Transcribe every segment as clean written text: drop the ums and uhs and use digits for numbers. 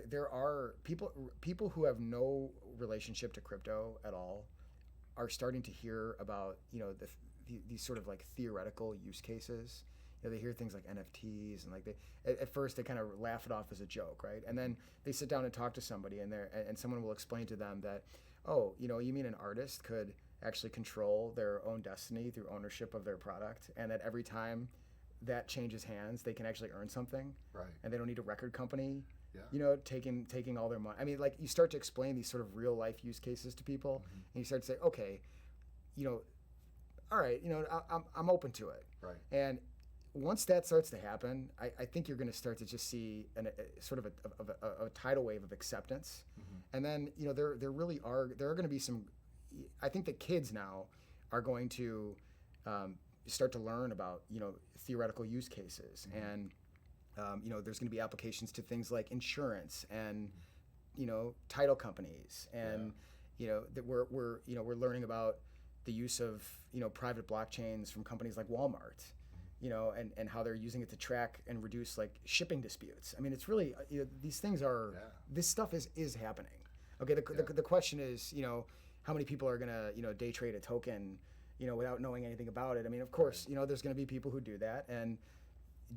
there are people who have no relationship to crypto at all are starting to hear about these sort of like theoretical use cases. They hear things like NFTs and like at first they kind of laugh it off as a joke, right? And then they sit down and talk to somebody and someone will explain to them that, oh, you mean an artist could actually control their own destiny through ownership of their product, and that every time that changes hands, they can actually earn something, Right. and they don't need a record company, Yeah. taking all their money. I mean, like you start to explain these sort of real life use cases to people, and you start to say, okay, all right, I'm open to it, Right. and once that starts to happen, I think you're going to start to just see sort of a tidal wave of acceptance, and then there are going to be some. I think that kids now are going to start to learn about theoretical use cases, and there's going to be applications to things like insurance and title companies, and that we're learning about the use of private blockchains from companies like Walmart. And how they're using it to track and reduce like shipping disputes. I mean, it's really these things are this stuff is happening. Okay, the question is how many people are gonna day trade a token without knowing anything about it. I mean, of course there's gonna be people who do that, and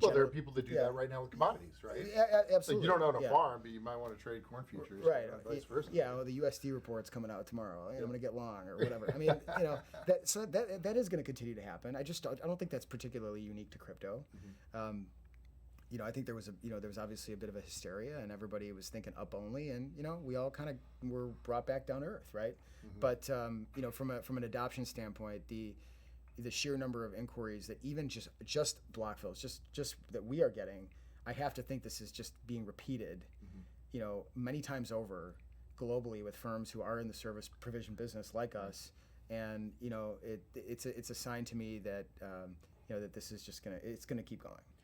Well, there are people that do that right now with commodities, right? Yeah, absolutely. Like you don't own a farm, but you might want to trade corn futures, right? or vice versa. Yeah, well, the USD report's coming out tomorrow. I'm going to get long or whatever. I mean, that is going to continue to happen. I don't think that's particularly unique to crypto. I think there was obviously a bit of a hysteria, and everybody was thinking up only, and we all kind of were brought back down to earth, right? But from an adoption standpoint, the sheer number of inquiries that even just block fills, just that we are getting, I have to think this is just being repeated, many times over globally with firms who are in the service provision business like us, and it's a sign to me that that this is just gonna keep going.